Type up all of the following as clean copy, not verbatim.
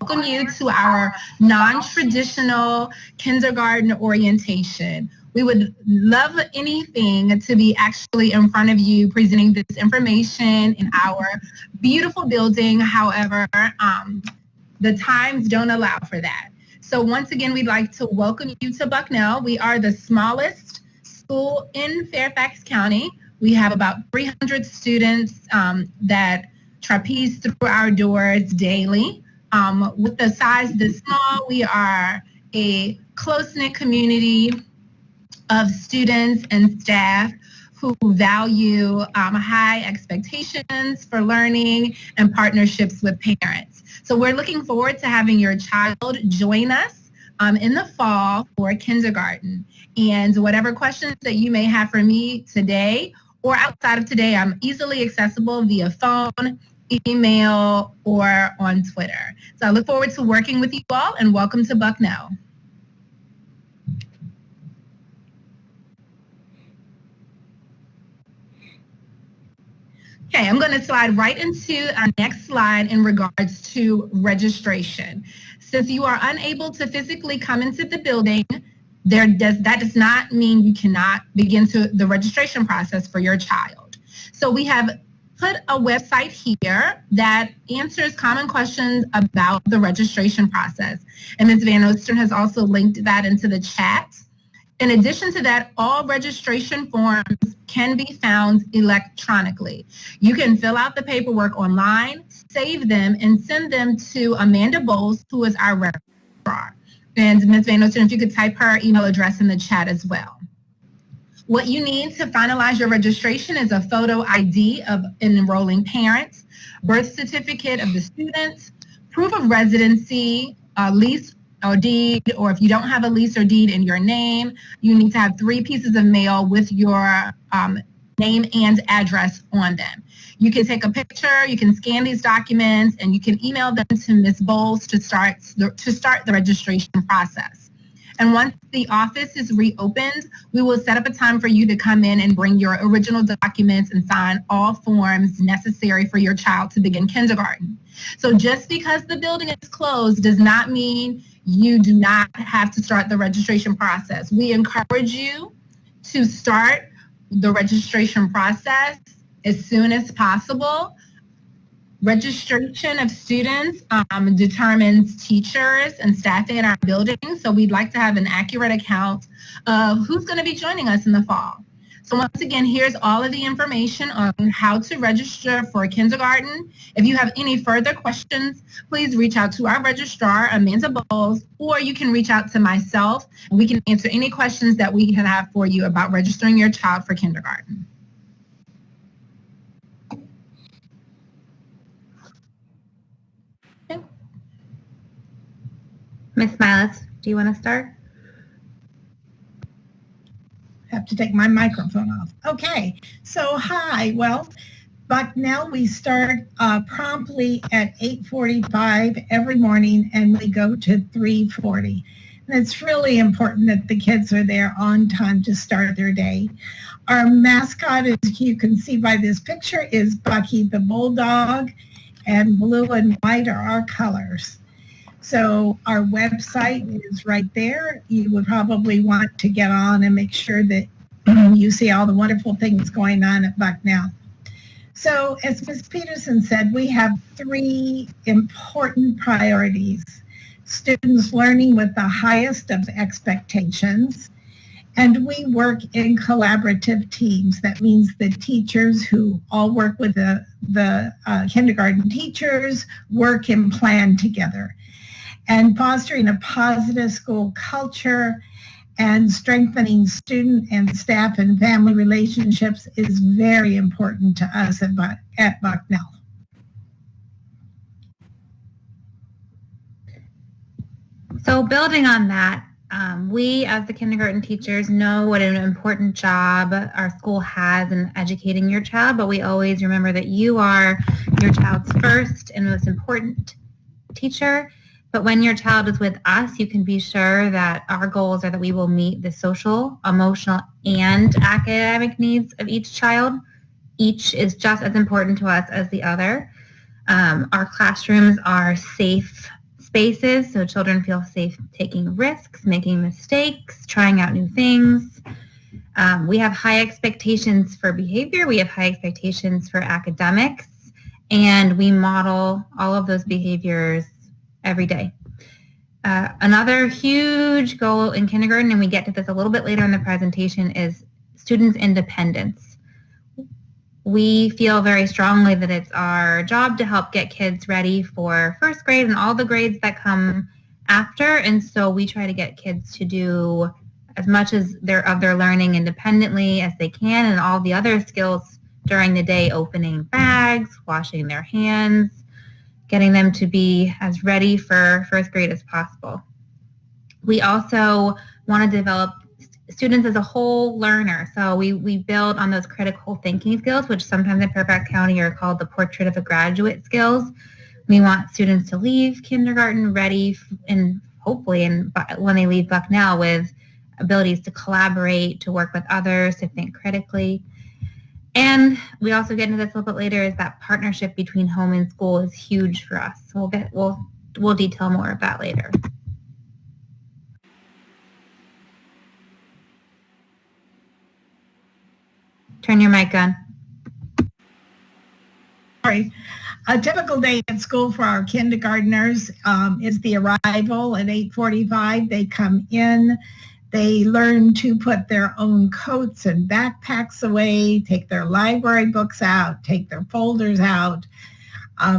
welcome you to our non-traditional kindergarten orientation. We would love anything to be actually in front of you presenting this information in our beautiful building. However, the times don't allow for that. So once again, we'd like to welcome you to Bucknell. We are the smallest school in Fairfax County. We have about 300 students that trapeze through our doors daily. With the size this small, we are a close-knit community of students and staff who value high expectations for learning and partnerships with parents. So we're looking forward to having your child join us in the fall for kindergarten. And whatever questions that you may have for me today or outside of today, I'm easily accessible via phone, email, or on Twitter. So I look forward to working with you all, and welcome to Bucknell. Okay, I'm going to slide right into our next slide in regards to registration. Since you are unable to physically come into the building, that does not mean you cannot begin the registration process for your child. So we have put a website here that answers common questions about the registration process. And Ms. Van Oostern has also linked that into the chat. In addition to that, all registration forms can be found electronically. You can fill out the paperwork online, save them, and send them to Amanda Bowles, who is our registrar. And Ms. Van Oostern, if you could type her email address in the chat as well. What you need to finalize your registration is a photo ID of an enrolling parent, birth certificate of the student, proof of residency, lease or deed, or if you don't have a lease or deed in your name, you need to have 3 pieces of mail with your name and address on them. You can take a picture, you can scan these documents, and you can email them to Ms. Bowles to start the registration process. And once the office is reopened, we will set up a time for you to come in and bring your original documents and sign all forms necessary for your child to begin kindergarten. So just because the building is closed does not mean you do not have to start the registration process. We encourage you to start the registration process as soon as possible. Registration of students determines teachers and staffing in our building, so we'd like to have an accurate account of who's going to be joining us in the fall. So once again, here's all of the information on how to register for kindergarten. If you have any further questions, please reach out to our registrar, Amanda Bowles, or you can reach out to myself, and we can answer any questions that we can have for you about registering your child for kindergarten. Ms. Miles, do you want to start? I have to take my microphone off. Okay, so hi. Well, Bucknell, we start promptly at 8:45 every morning, and we go to 3:40. And it's really important that the kids are there on time to start their day. Our mascot, as you can see by this picture, is Bucky the Bulldog, and blue and white are our colors. So our website is right there. You would probably want to get on and make sure that you see all the wonderful things going on at Bucknell. So as Ms. Peterson said, we have 3 important priorities. Students learning with the highest of expectations, and we work in collaborative teams. That means the teachers who all work with the kindergarten teachers work and plan together. And fostering a positive school culture and strengthening student and staff and family relationships is very important to us at Bucknell. So building on that, we as the kindergarten teachers know what an important job our school has in educating your child, but we always remember that you are your child's first and most important teacher. But when your child is with us, you can be sure that our goals are that we will meet the social, emotional, and academic needs of each child. Each is just as important to us as the other. Our classrooms are safe spaces so children feel safe taking risks, making mistakes, trying out new things. We have high expectations for behavior. We have high expectations for academics, and we model all of those behaviors every day. Another huge goal in kindergarten, and we get to this a little bit later in the presentation, is students' independence. We feel very strongly that it's our job to help get kids ready for first grade and all the grades that come after, and so we try to get kids to do as much as of their learning independently as they can, and all the other skills during the day, opening bags, washing their hands, getting them to be as ready for first grade as possible. We also want to develop students as a whole learner. So we build on those critical thinking skills, which sometimes in Fairfax County are called the portrait of a graduate skills. We want students to leave kindergarten ready and hopefully when they leave Bucknell with abilities to collaborate, to work with others, to think critically. And we also get into this a little bit later, is that partnership between home and school is huge for us. So we'll detail more of that later. Turn your mic on. Sorry. A typical day at school for our kindergartners is the arrival at 8:45. They come in. They learn to put their own coats and backpacks away, take their library books out, take their folders out.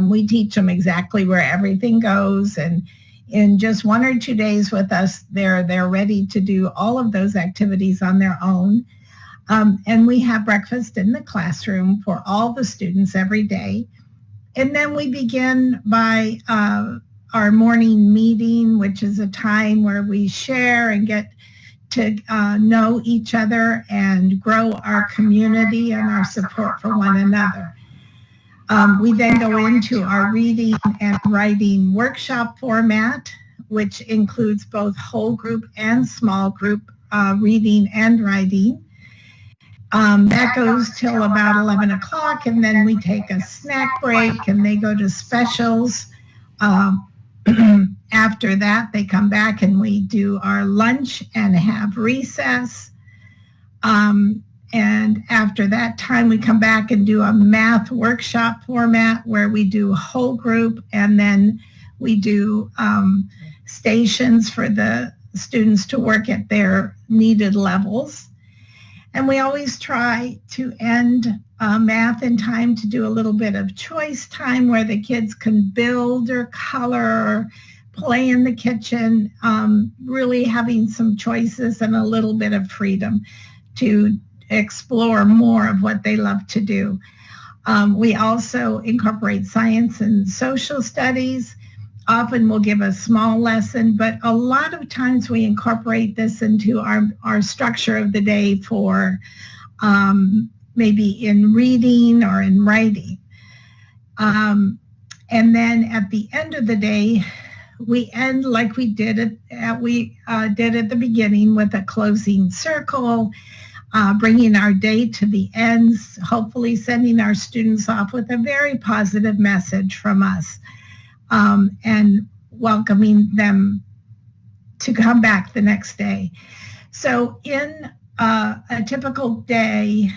We teach them exactly where everything goes, and in just 1 or 2 days with us, they're ready to do all of those activities on their own. And we have breakfast in the classroom for all the students every day. And then we begin by our morning meeting, which is a time where we share and get to know each other and grow our community and our support for one another. We then go into our reading and writing workshop format, which includes both whole group and small group reading and writing. That goes till about 11 o'clock, and then we take a snack break and they go to specials. After that, they come back and we do our lunch and have recess. And after that time, we come back and do a math workshop format where we do whole group, and then we do stations for the students to work at their needed levels. And we always try to end math in time to do a little bit of choice time where the kids can build or color or play in the kitchen, really having some choices and a little bit of freedom to explore more of what they love to do. We also incorporate science and social studies. Often we'll give a small lesson, but a lot of times we incorporate this into our structure of the day for maybe in reading or in writing. And then at the end of the day, we end like we did at the beginning with a closing circle, bringing our day to the ends, hopefully sending our students off with a very positive message from us. And welcoming them to come back the next day. So in a typical day,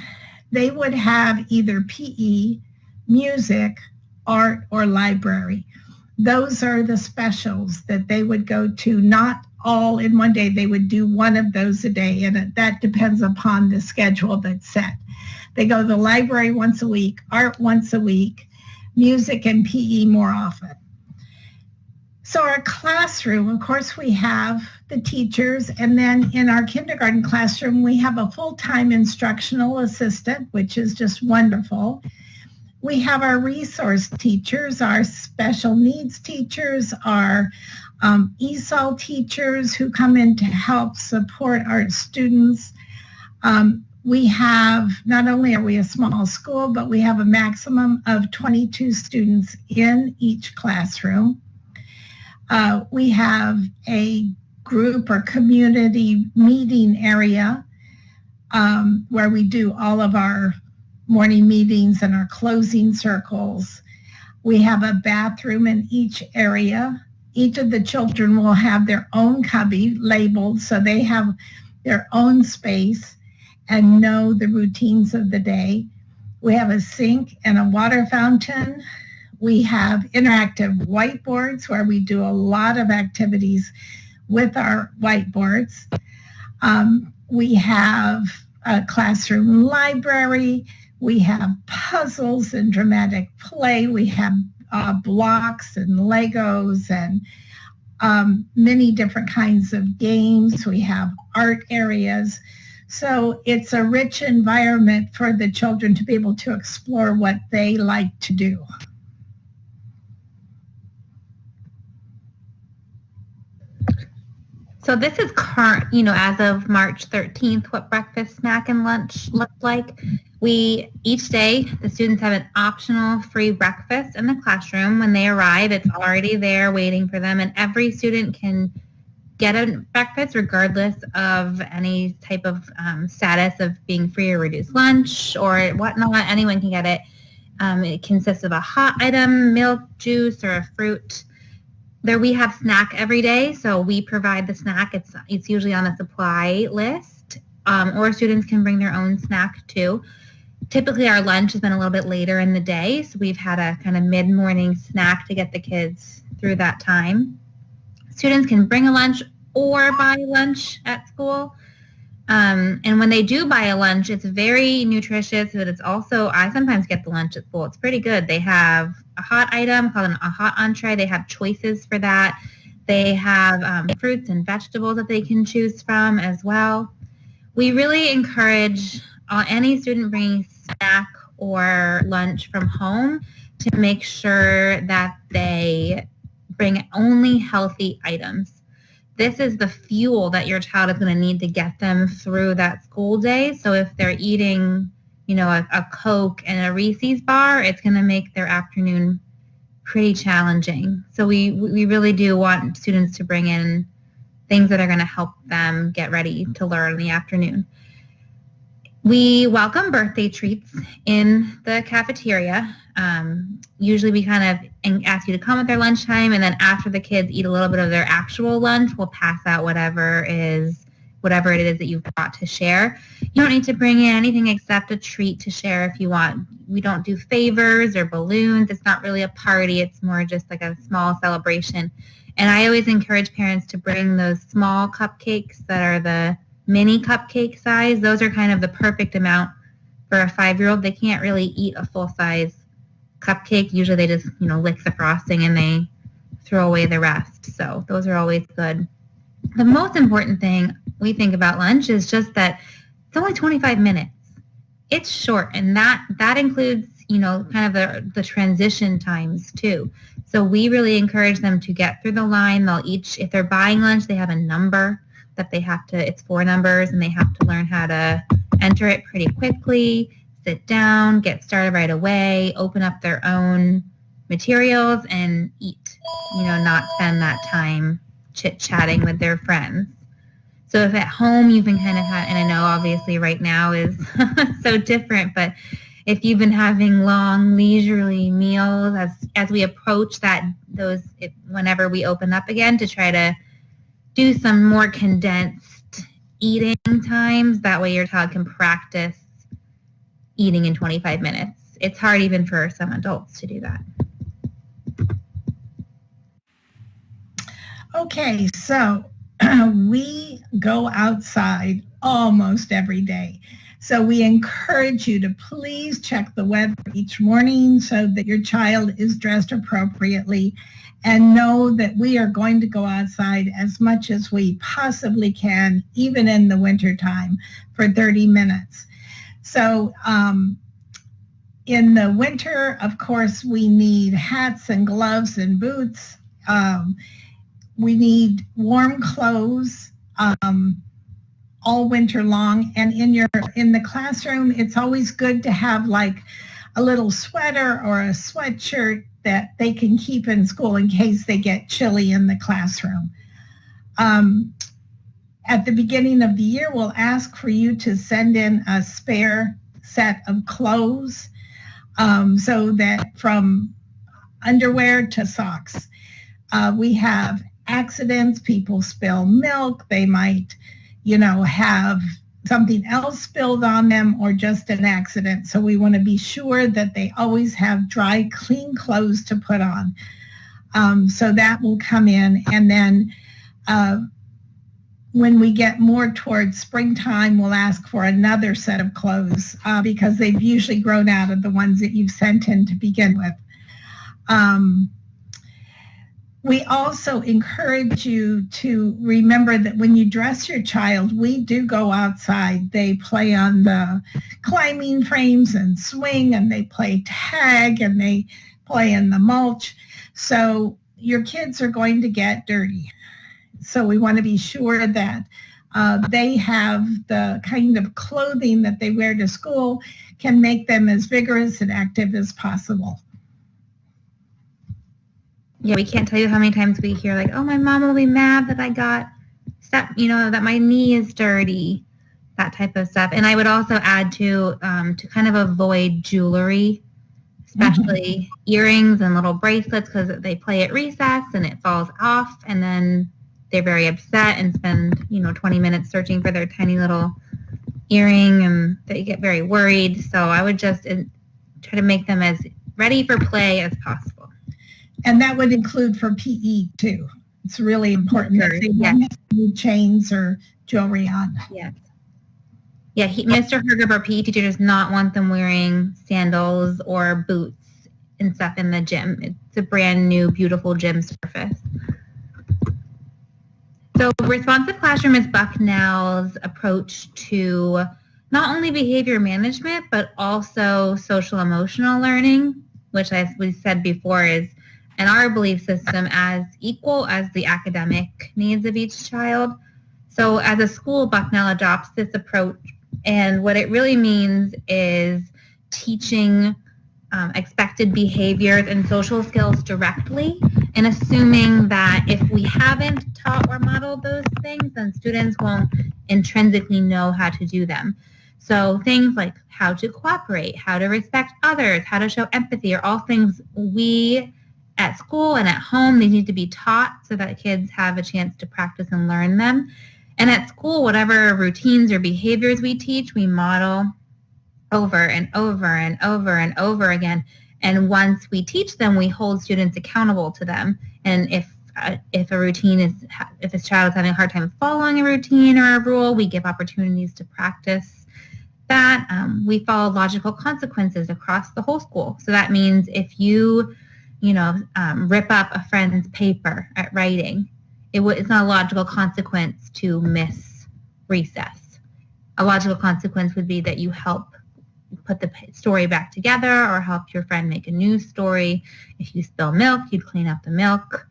they would have either PE, music, art, or library. Those are the specials that they would go to, not all in one day. They would do one of those a day, and that depends upon the schedule that's set. They go to the library once a week, art once a week, music and PE more often. So our classroom, of course, we have the teachers, and then in our kindergarten classroom, we have a full-time instructional assistant, which is just wonderful. We have our resource teachers, our special needs teachers, our ESOL teachers who come in to help support our students. We have, not only are we a small school, but we have a maximum of 22 students in each classroom. We have a group or community meeting area where we do all of our morning meetings and our closing circles. We have a bathroom in each area. Each of the children will have their own cubby labeled so they have their own space and know the routines of the day. We have a sink and a water fountain. We have interactive whiteboards where we do a lot of activities with our whiteboards. We have a classroom library. We have puzzles and dramatic play. We have blocks and Legos and many different kinds of games. We have art areas. So it's a rich environment for the children to be able to explore what they like to do. So this is current, as of March 13th, what breakfast, snack, and lunch look like. Each day, the students have an optional free breakfast in the classroom. When they arrive, it's already there waiting for them, and every student can get a breakfast regardless of any type of status of being free or reduced lunch or whatnot. Anyone can get it. It consists of a hot item, milk, juice, or a fruit. There we have snack every day, so we provide the snack. It's usually on a supply list, or students can bring their own snack too. Typically our lunch has been a little bit later in the day, so we've had a kind of mid-morning snack to get the kids through that time. Students can bring a lunch or buy lunch at school. And when they do buy a lunch, it's very nutritious, but it's also, I sometimes get the lunch at school. It's pretty good. They have a hot item called a hot entree. They have choices for that. They have fruits and vegetables that they can choose from as well. We really encourage any student bringing snack or lunch from home to make sure that they bring only healthy items. This is the fuel that your child is going to need to get them through that school day. So if they're eating, a Coke and a Reese's bar, it's going to make their afternoon pretty challenging. So we really do want students to bring in things that are going to help them get ready to learn in the afternoon. We welcome birthday treats in the cafeteria. Usually we kind of ask you to come at their lunchtime, and then after the kids eat a little bit of their actual lunch, we'll pass out whatever it is that you've got to share. You don't need to bring in anything except a treat to share if you want. We don't do favors or balloons. It's not really a party. It's more just like a small celebration. And I always encourage parents to bring those small cupcakes that are the mini cupcake size. Those are kind of the perfect amount for a 5-year-old. They can't really eat a full-size cupcake. Usually they just, lick the frosting and they throw away the rest. So those are always good. The most important thing we think about lunch is just that it's only 25 minutes. It's short, and that includes, kind of the transition times too. So we really encourage them to get through the line. If they're buying lunch, they have a number that they have to, it's 4 numbers, and they have to learn how to enter it pretty quickly, sit down, get started right away, open up their own materials, and eat, not spend that time chit-chatting with their friends. So if at home you've been kind of and I know obviously right now is so different, but if you've been having long leisurely meals as we approach whenever we open up again, to try to do some more condensed eating times, that way your child can practice eating in 25 minutes. It's hard even for some adults to do that. Okay, so we go outside almost every day. So we encourage you to please check the weather each morning so that your child is dressed appropriately, and know that we are going to go outside as much as we possibly can, even in the wintertime, for 30 minutes. So in the winter, of course, we need hats and gloves and boots. We need warm clothes all winter long. And in the classroom, it's always good to have like a little sweater or a sweatshirt that they can keep in school in case they get chilly in the classroom. At the beginning of the year, we'll ask for you to send in a spare set of clothes, so that from underwear to socks. We have accidents, people spill milk, they might, have something else spilled on them or just an accident. So we want to be sure that they always have dry, clean clothes to put on. So that will come in. And then when we get more towards springtime, we'll ask for another set of clothes because they've usually grown out of the ones that you've sent in to begin with. We also encourage you to remember that when you dress your child, we do go outside. They play on the climbing frames and swing, and they play tag, and they play in the mulch. So your kids are going to get dirty. So we want to be sure that they have the kind of clothing that they wear to school can make them as vigorous and active as possible. Yeah, we can't tell you how many times we hear like, oh, my mom will be mad that I got that my knee is dirty, that type of stuff. And I would also add to kind of avoid jewelry, especially earrings and little bracelets, because they play at recess and it falls off, and then they're very upset and spend 20 minutes searching for their tiny little earring, and they get very worried. So I would just try to make them as ready for play as possible. And that would include for PE too. It's really important that they don't have any chains or jewelry on. Yes. Yeah, Mr. Hergeb, our PE teacher, does not want them wearing sandals or boots and stuff in the gym. It's a brand new, beautiful gym surface. So responsive classroom is Bucknell's approach to not only behavior management, but also social emotional learning, which, as we said before, is in our belief system as equal as the academic needs of each child. So as a school, Bucknell adopts this approach, and what it really means is teaching expected behaviors and social skills directly, and assuming that if we haven't taught or modeled those things, then students won't intrinsically know how to do them. So things like how to cooperate, how to respect others, how to show empathy are all things we at school and at home, they need to be taught so that kids have a chance to practice and learn them. And at school, whatever routines or behaviors we teach, we model over and over and over and over again. And once we teach them, we hold students accountable to them. And if a child is having a hard time following a routine or a rule, we give opportunities to practice that. We follow logical consequences across the whole school. So that means if you rip up a friend's paper at writing, it's not a logical consequence to miss recess. A logical consequence would be that you help put the story back together or help your friend make a new story. If you spill milk, you'd clean up the milk.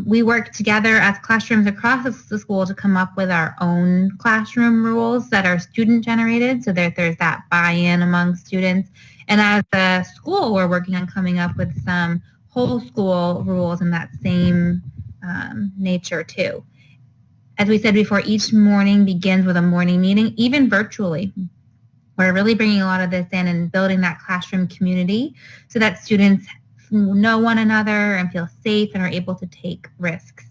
We work together as classrooms across the school to come up with our own classroom rules that are student-generated so that there's that buy-in among students. And as a school, we're working on coming up with some whole school rules in that same nature too. As we said before, each morning begins with a morning meeting, even virtually. We're really bringing a lot of this in and building that classroom community so that students know one another and feel safe and are able to take risks.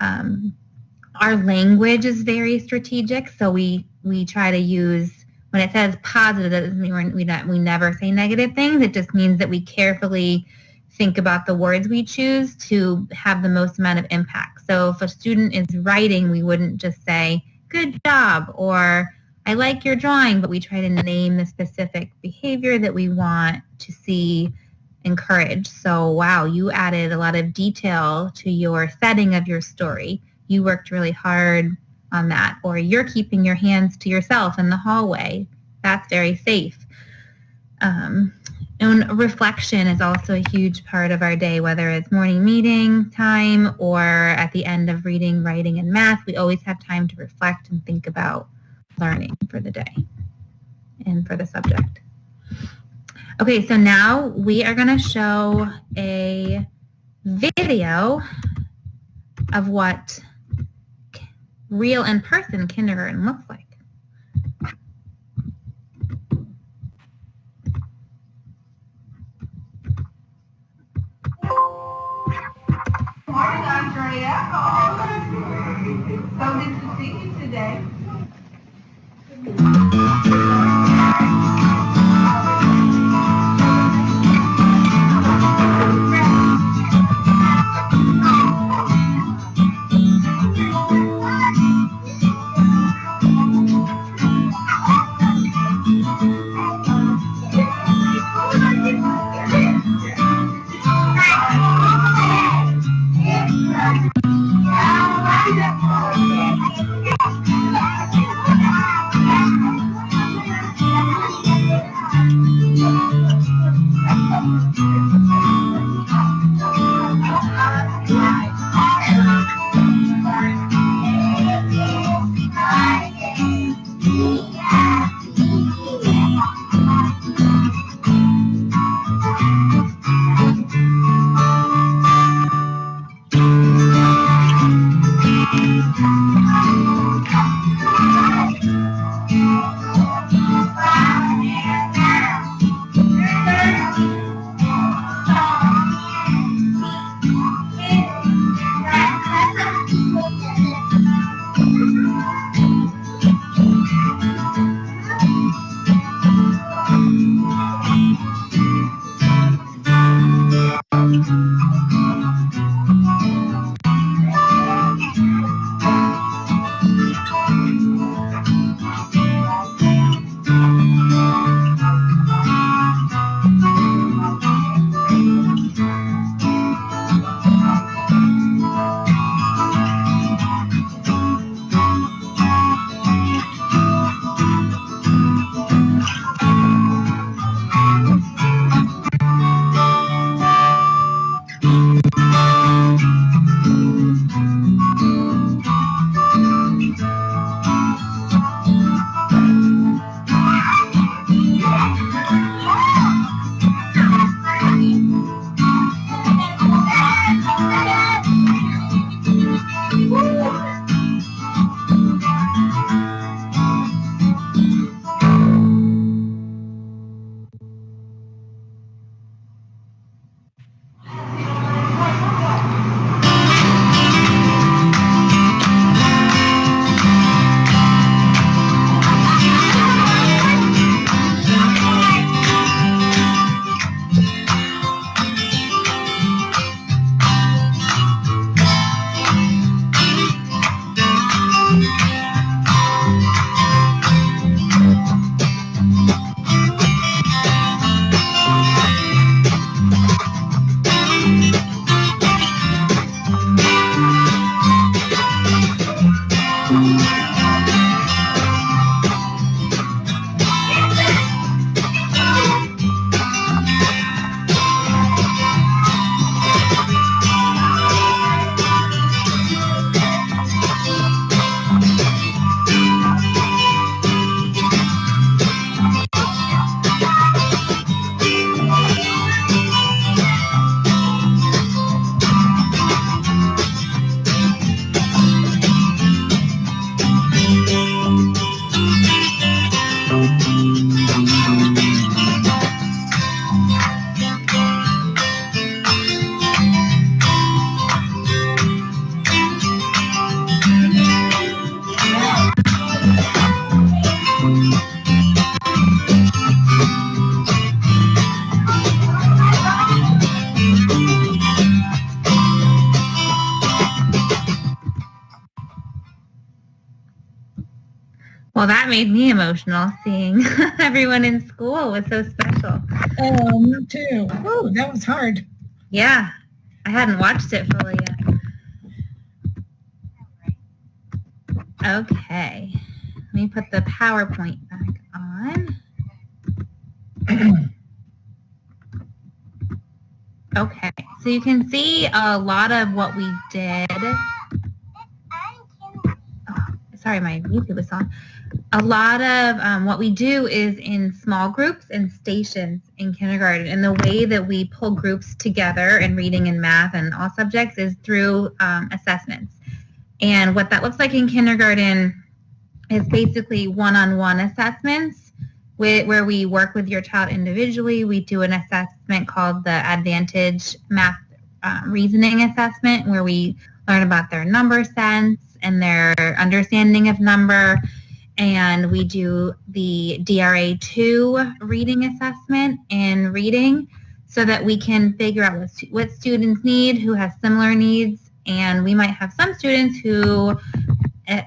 Our language is very strategic, so we try to use, when it says positive, that doesn't mean we never say negative things. It just means that we carefully think about the words we choose to have the most amount of impact. So if a student is writing, we wouldn't just say, good job, or I like your drawing, but we try to name the specific behavior that we want to see encouraged. So, wow, you added a lot of detail to your setting of your story. You worked really hard on that. Or you're keeping your hands to yourself in the hallway. That's very safe. And reflection is also a huge part of our day, whether it's morning meeting time or at the end of reading, writing, and math. We always have time to reflect and think about learning for the day and for the subject. Okay, so now we are going to show a video of what real in-person kindergarten looks like. Andrea. So good to see you today. Well, that made me emotional, seeing everyone in school was so special. Oh, me too. Oh, that was hard. Yeah, I hadn't watched it fully yet. Okay, let me put the PowerPoint back on. Okay, so you can see a lot of what we did. Oh, sorry, my YouTube was on. A lot of what we do is in small groups and stations in kindergarten, and the way that we pull groups together in reading and math and all subjects is through assessments. And what that looks like in kindergarten is basically one-on-one assessments where we work with your child individually. We do an assessment called the Advantage Math reasoning assessment where we learn about their number sense and their understanding of number. And we do the DRA2 reading assessment in reading so that we can figure out what students need, who has similar needs. And we might have some students who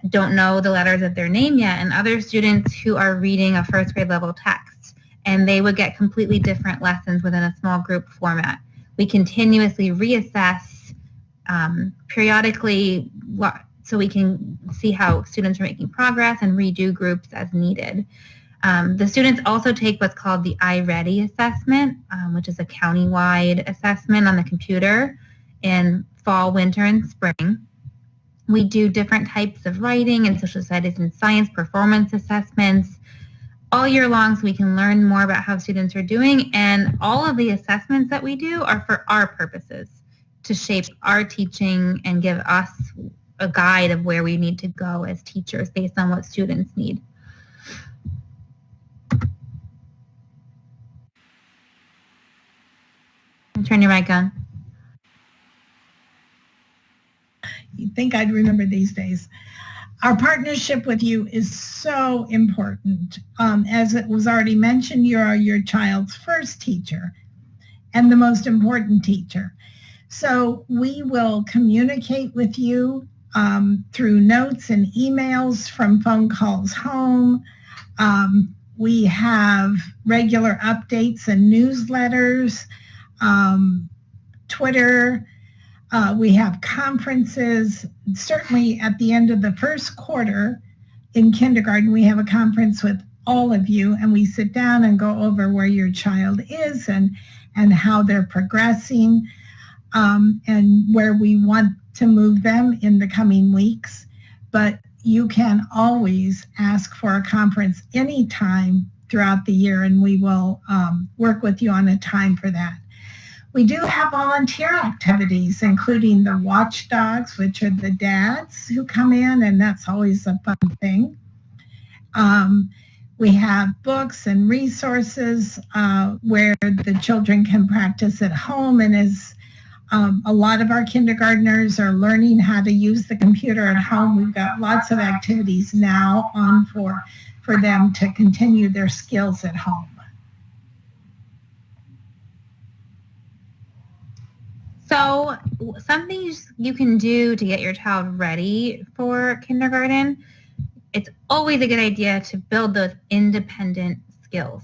don't know the letters of their name yet, and other students who are reading a first grade level text. And they would get completely different lessons within a small group format. We continuously reassess periodically so we can see how students are making progress and redo groups as needed. The students also take what's called the iReady assessment, which is a county-wide assessment on the computer in fall, winter, and spring. We do different types of writing and social studies and science performance assessments all year long so we can learn more about how students are doing. And all of the assessments that we do are for our purposes, to shape our teaching and give us a guide of where we need to go as teachers based on what students need. Turn your mic on. You'd think I'd remember these days. Our partnership with you is so important. As it was already mentioned, you are your child's first teacher and the most important teacher. So we will communicate with you through notes and emails, from phone calls home. We have regular updates and newsletters, Twitter. We have conferences. Certainly at the end of the first quarter in kindergarten, we have a conference with all of you, and we sit down and go over where your child is and how they're progressing, and where we want to move them in the coming weeks. But you can always ask for a conference anytime throughout the year, and we will work with you on a time for that. We do have volunteer activities, including the watchdogs, which are the dads who come in, and that's always a fun thing. We have books and resources where the children can practice at home, and as a lot of our kindergartners are learning how to use the computer at home, we've got lots of activities now on for them to continue their skills at home. So something you can do to get your child ready for kindergarten, it's always a good idea to build those independent skills.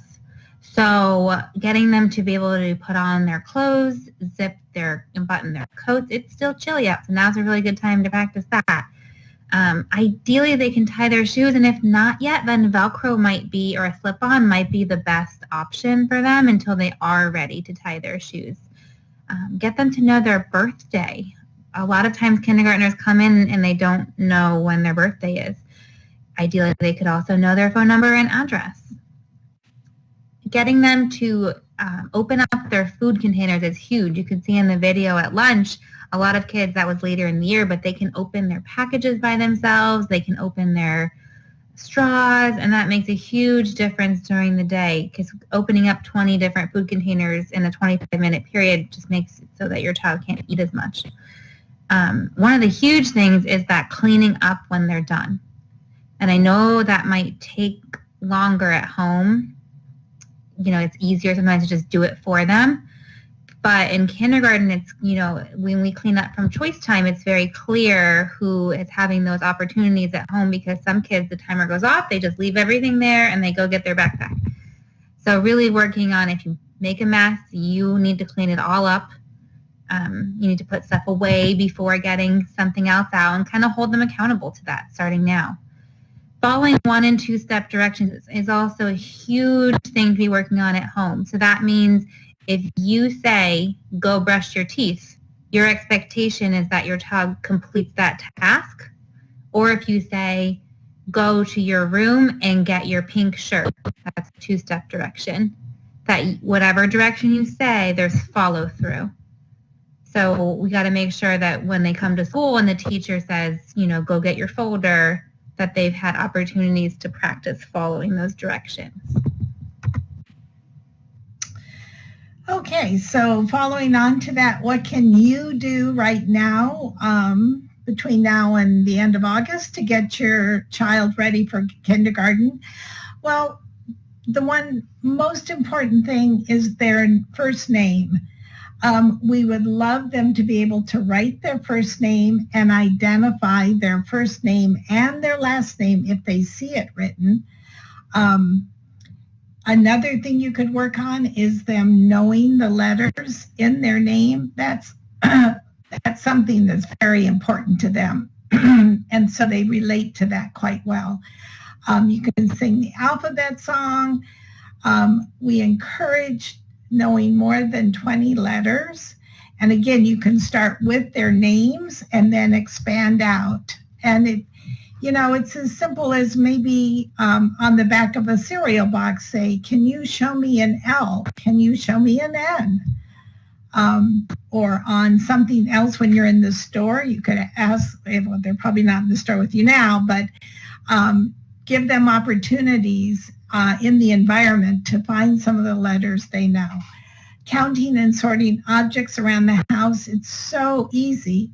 So getting them to be able to put on their clothes, and button their coats. It's still chilly out, so now's a really good time to practice that. Ideally, they can tie their shoes, and if not yet, then Velcro might be, or a slip-on might be the best option for them until they are ready to tie their shoes. Get them to know their birthday. A lot of times kindergartners come in and they don't know when their birthday is. Ideally, they could also know their phone number and address. Getting them to open up their food containers is huge. You can see in the video at lunch, a lot of kids, that was later in the year, but they can open their packages by themselves. They can open their straws, and that makes a huge difference during the day, because opening up 20 different food containers in a 25-minute period just makes it so that your child can't eat as much. One of the huge things is that cleaning up when they're done. And I know that might take longer at home. You know, it's easier sometimes to just do it for them. But in kindergarten, it's, you know, when we clean up from choice time, it's very clear who is having those opportunities at home, because some kids, the timer goes off, they just leave everything there and they go get their backpack. So really working on, if you make a mess, you need to clean it all up. You need to put stuff away before getting something else out, and kind of hold them accountable to that starting now. Following 1- and 2-step directions is also a huge thing to be working on at home. So that means if you say, go brush your teeth, your expectation is that your child completes that task. Or if you say, go to your room and get your pink shirt, that's a 2-step direction. That whatever direction you say, there's follow through. So we got to make sure that when they come to school and the teacher says, you know, go get your folder, that they've had opportunities to practice following those directions. Okay, so following on to that, what can you do right now between now and the end of August to get your child ready for kindergarten? Well, the one most important thing is their first name. We would love them to be able to write their first name and identify their first name and their last name if they see it written. Another thing you could work on is them knowing the letters in their name. That's something that's very important to them. And so they relate to that quite well. You can sing the alphabet song. We encourage knowing more than 20 letters. And again, you can start with their names and then expand out. And it's as simple as maybe on the back of a cereal box, say, can you show me an L? Can you show me an N? Or on something else when you're in the store, you could ask, well, they're probably not in the store with you now, but give them opportunities in the environment to find some of the letters they know. Counting and sorting objects around the house, it's so easy.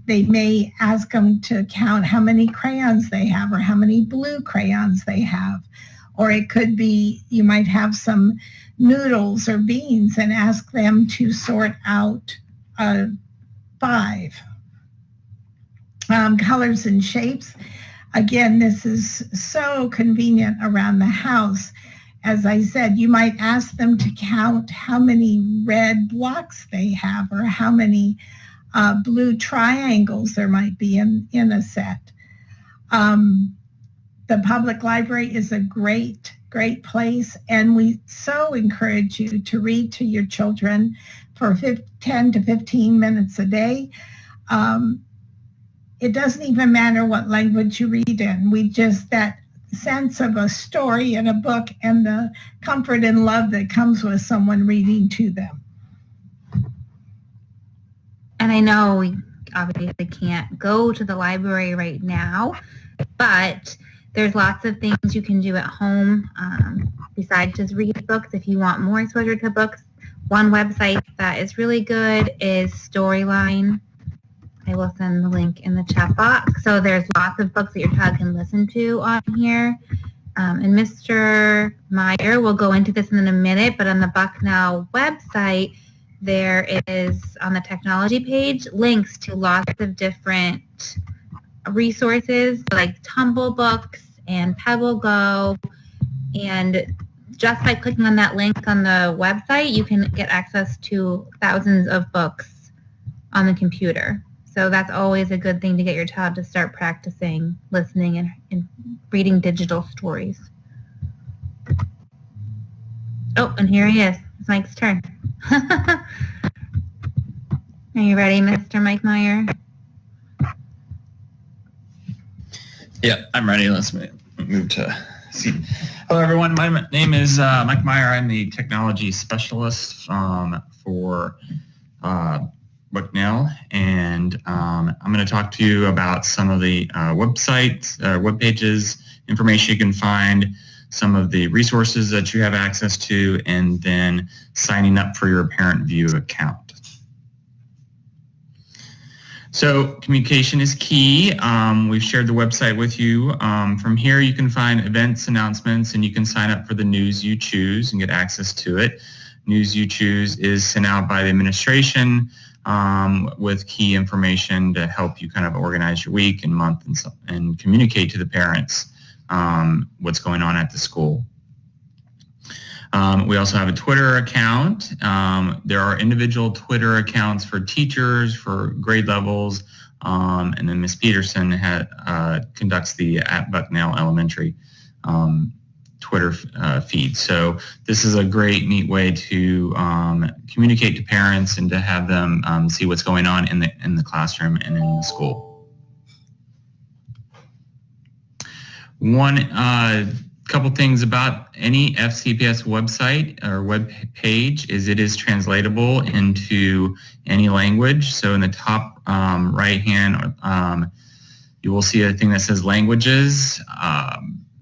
They may ask them to count how many crayons they have or how many blue crayons they have. Or it could be you might have some noodles or beans and ask them to sort out 5. Colors and shapes. Again, this is so convenient around the house. As I said, you might ask them to count how many red blocks they have or how many blue triangles there might be in a set. The public library is a great place, and we so encourage you to read to your children for 10 to 15 minutes a day. It doesn't even matter what language you read in. That sense of a story in a book and the comfort and love that comes with someone reading to them. And I know we obviously can't go to the library right now, but there's lots of things you can do at home besides just read books. If you want more exposure to books, one website that is really good is Storyline. I will send the link in the chat box. So there's lots of books that your child can listen to on here. And Mr. Meyer will go into this in a minute, but on the Bucknell website, there is, on the technology page, links to lots of different resources like Tumble Books and Pebble Go. And just by clicking on that link on the website, you can get access to thousands of books on the computer. So that's always a good thing to get your child to start practicing listening and reading digital stories. Oh, and here he is. It's Mike's turn. Are you ready, Mr. Mike Meyer? Yeah, I'm ready. Let's move to see. Hello, everyone. My name is Mike Meyer. I'm the technology specialist for Bucknell, and I'm going to talk to you about some of the websites, web pages, information you can find, some of the resources that you have access to, and then signing up for your Parent View account. So communication is key. We've shared the website with you. From here you can find events, announcements, and you can sign up for the News You Choose and get access to it. News You Choose is sent out by the administration with key information to help you kind of organize your week and month and communicate to the parents what's going on at the school. We also have a Twitter account. There are individual Twitter accounts for teachers, for grade levels, and then Ms. Peterson conducts the at Bucknell Elementary Twitter feed. So this is a great, neat way to communicate to parents and to have them see what's going on in the classroom and in the school. Couple things about any FCPS website or web page is it is translatable into any language. So in the top right hand, you will see a thing that says languages.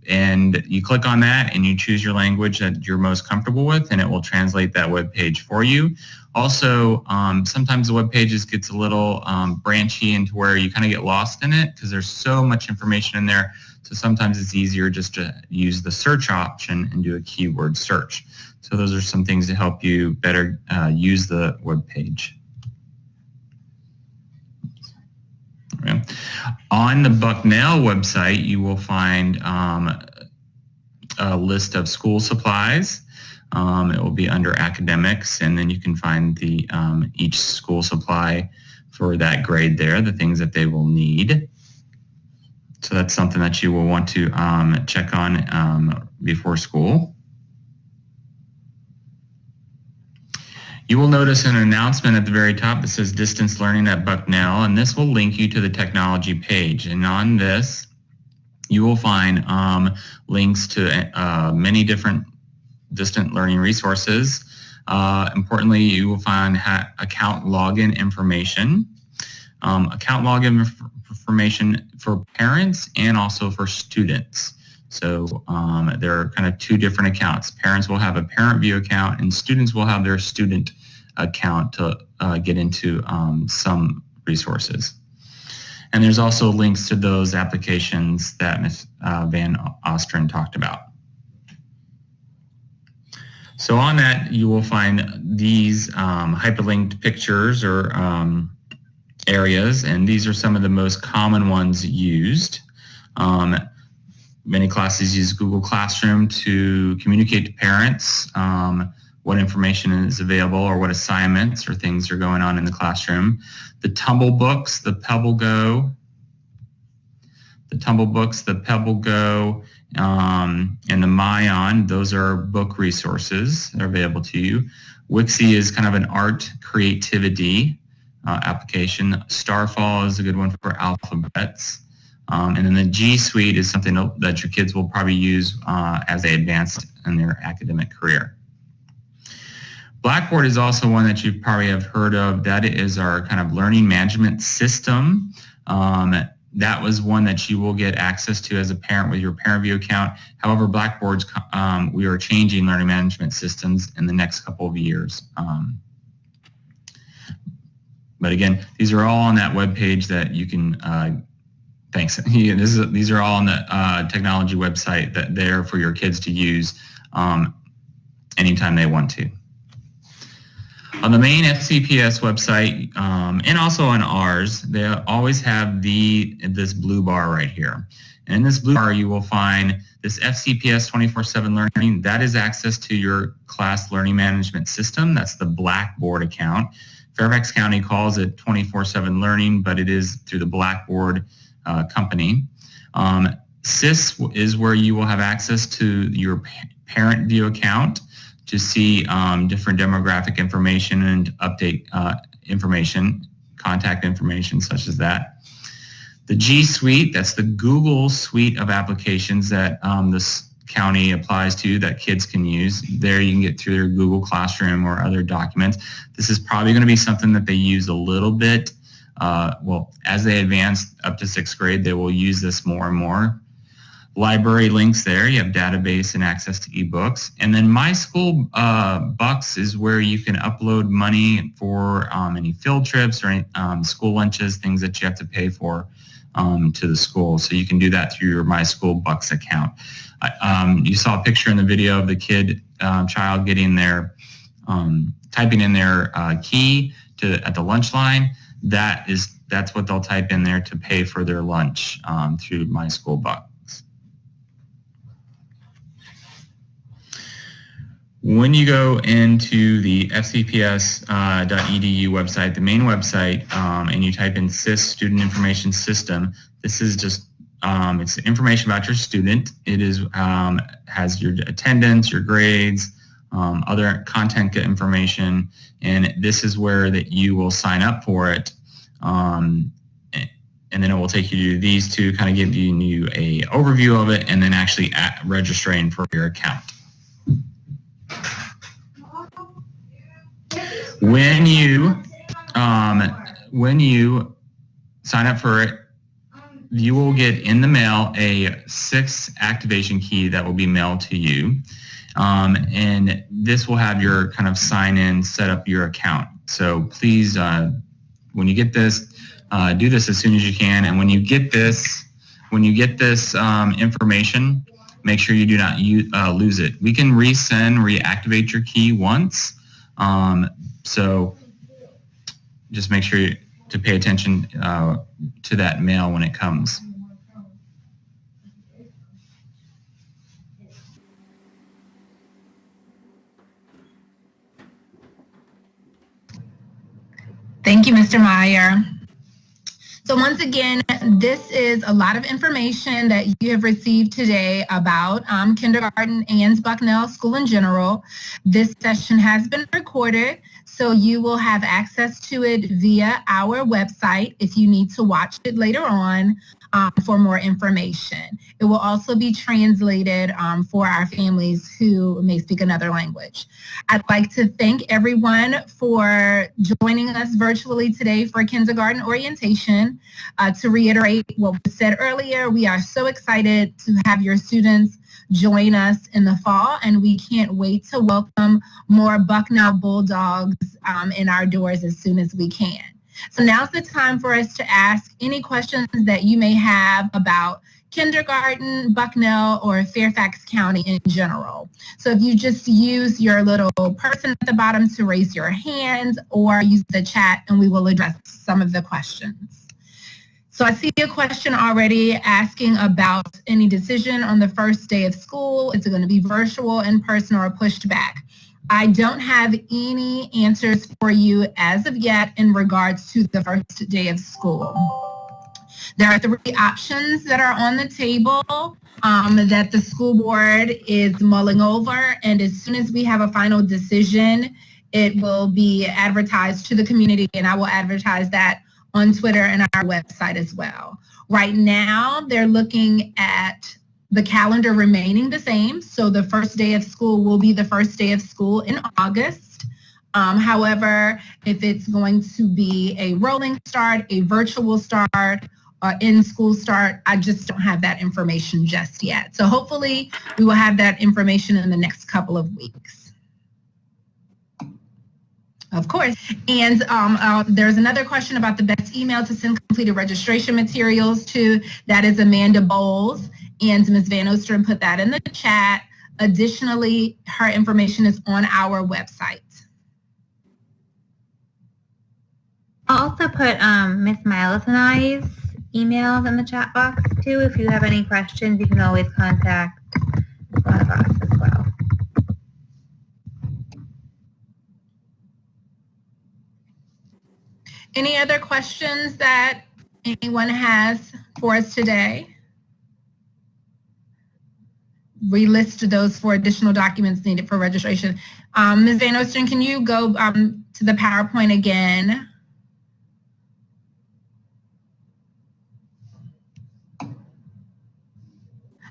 and you click on that and you choose your language that you're most comfortable with, and it will translate that web page for you. Also, sometimes the web pages gets a little branchy into where you kind of get lost in it because there's so much information in there. So sometimes it's easier just to use the search option and do a keyword search. So those are some things to help you better use the web page. Okay. On the Bucknell website, you will find a list of school supplies. It will be under academics, and then you can find the each school supply for that grade there, the things that they will need. So that's something that you will want to check on before school. You will notice an announcement at the very top that says Distance Learning at Bucknell, and this will link you to the technology page. And on this, you will find links to many different distant learning resources. Importantly, you will find account login information. Account login information for parents and also for students. So there are kind of two different accounts. Parents will have a parent view account and students will have their student account to get into some resources. And there's also links to those applications that Ms. Van Ostren talked about. So on that, you will find these hyperlinked pictures or areas, and these are some of the most common ones used. Many classes use Google Classroom to communicate to parents what information is available or what assignments or things are going on in the classroom. The Tumble Books, the Pebble Go, and the Mayan, those are book resources that are available to you. Wixie is kind of an art creativity application. Starfall is a good one for alphabets. And then the G Suite is something that your kids will probably use as they advance in their academic career. Blackboard is also one that you probably have heard of. That is our kind of learning management system. That was one that you will get access to as a parent with your parent view account. However, Blackboard's, we are changing learning management systems in the next couple of years. But again, these are all on that web page that you can, thanks. These are all on the technology website that there for your kids to use anytime they want to. On the main FCPS website, and also on ours, they always have this blue bar right here. And in this blue bar, you will find this FCPS 24/7 Learning. That is access to your class learning management system. That's the Blackboard account. Fairfax County calls it 24/7 Learning, but it is through the Blackboard company. SIS is where you will have access to your parent view account to see different demographic information and update information, contact information such as that. The G Suite, that's the Google suite of applications that this county applies to that kids can use. There you can get through their Google Classroom or other documents. This is probably going to be something that they use a little bit. Well, as they advance up to 6th grade, they will use this more and more. Library links there. You have database and access to ebooks. And then My School Bucks is where you can upload money for any field trips or any, school lunches, things that you have to pay for to the school. So you can do that through your My School Bucks account. You saw a picture in the video of the child getting their, typing in their key at the lunch line. That's what they'll type in there to pay for their lunch through My School Bucks. When you go into the fcps.edu website, the main website, and you type in SIS, Student Information System, this is just, it's information about your student. It is has your attendance, your grades, other content information, and this is where that you will sign up for it. And then it will take you to these two, kind of give you a overview of it, and then actually registering for your account. When you sign up for it, you will get in the mail a 6 activation key that will be mailed to you. And this will have your kind of sign in, set up your account. So please, when you get this, do this as soon as you can. And when you get this information, make sure you do not lose it. We can reactivate your key once. So just make sure to pay attention to that mail when it comes. Thank you, Mr. Meyer. So once again, this is a lot of information that you have received today about kindergarten and Bucknell School in general. This session has been recorded, so you will have access to it via our website if you need to watch it later on for more information. It will also be translated for our families who may speak another language. I'd like to thank everyone for joining us virtually today for kindergarten orientation. To reiterate what was said earlier, we are so excited to have your students join us in the fall, and we can't wait to welcome more Bucknell Bulldogs in our doors as soon as we can. So now's the time for us to ask any questions that you may have about kindergarten, Bucknell, or Fairfax County in general. So if you just use your little person at the bottom to raise your hand, or use the chat, and we will address some of the questions. So I see a question already asking about any decision on the first day of school. Is it going to be virtual, in person, or pushed back? I don't have any answers for you as of yet in regards to the first day of school. There are 3 options that are on the table that the school board is mulling over, and as soon as we have a final decision, it will be advertised to the community, and I will advertise that on Twitter and our website as well. Right now, they're looking at the calendar remaining the same, so the first day of school will be the first day of school in August. However, if it's going to be a rolling start, a virtual start, in-school start, I just don't have that information just yet. So hopefully we will have that information in the next couple of weeks. Of course. And there's another question about the best email to send completed registration materials to. That is Amanda Bowles, and Ms. Van Osteren put that in the chat. Additionally, her information is on our website. I'll also put Ms. Miles and I's emails in the chat box too. If you have any questions, you can always contact one of us as well. Any other questions that anyone has for us today? We list those 4 additional documents needed for registration. Ms. Van Osteren, can you go to the PowerPoint again?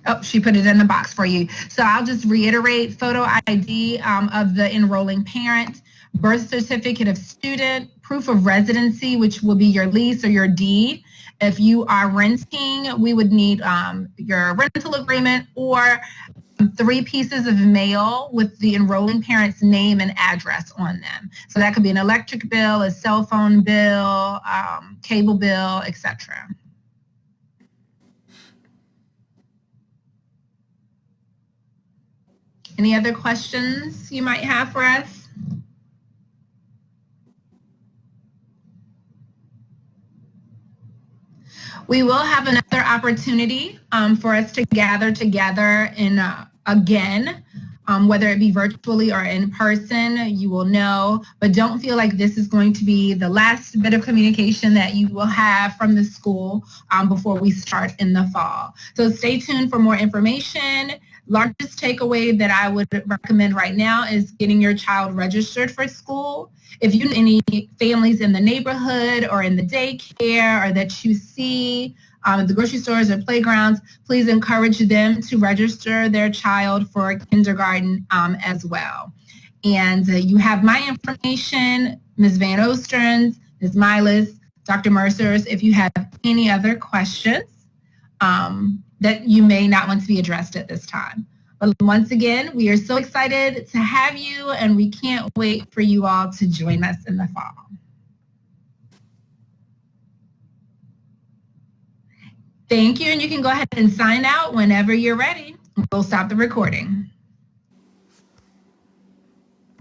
Oh, she put it in the box for you. So I'll just reiterate: photo ID of the enrolling parent, birth certificate of student, proof of residency, which will be your lease or your deed. If you are renting, we would need your rental agreement, or 3 pieces of mail with the enrolling parent's name and address on them. So that could be an electric bill, a cell phone bill, cable bill, etc. Any other questions you might have for us? We will have another opportunity for us to gather together again, whether it be virtually or in person. You will know, but don't feel like this is going to be the last bit of communication that you will have from the school before we start in the fall. So stay tuned for more information. Largest takeaway that I would recommend right now is getting your child registered for school. If you know any families in the neighborhood or in the daycare, or that you see at the grocery stores or playgrounds, please encourage them to register their child for kindergarten as well. And you have my information, Ms. Van Osteren's, Ms. Milas, Dr. Mercer's, if you have any other questions. that you may not want to be addressed at this time. But once again, we are so excited to have you, and we can't wait for you all to join us in the fall. Thank you, and you can go ahead and sign out whenever you're ready. We'll stop the recording.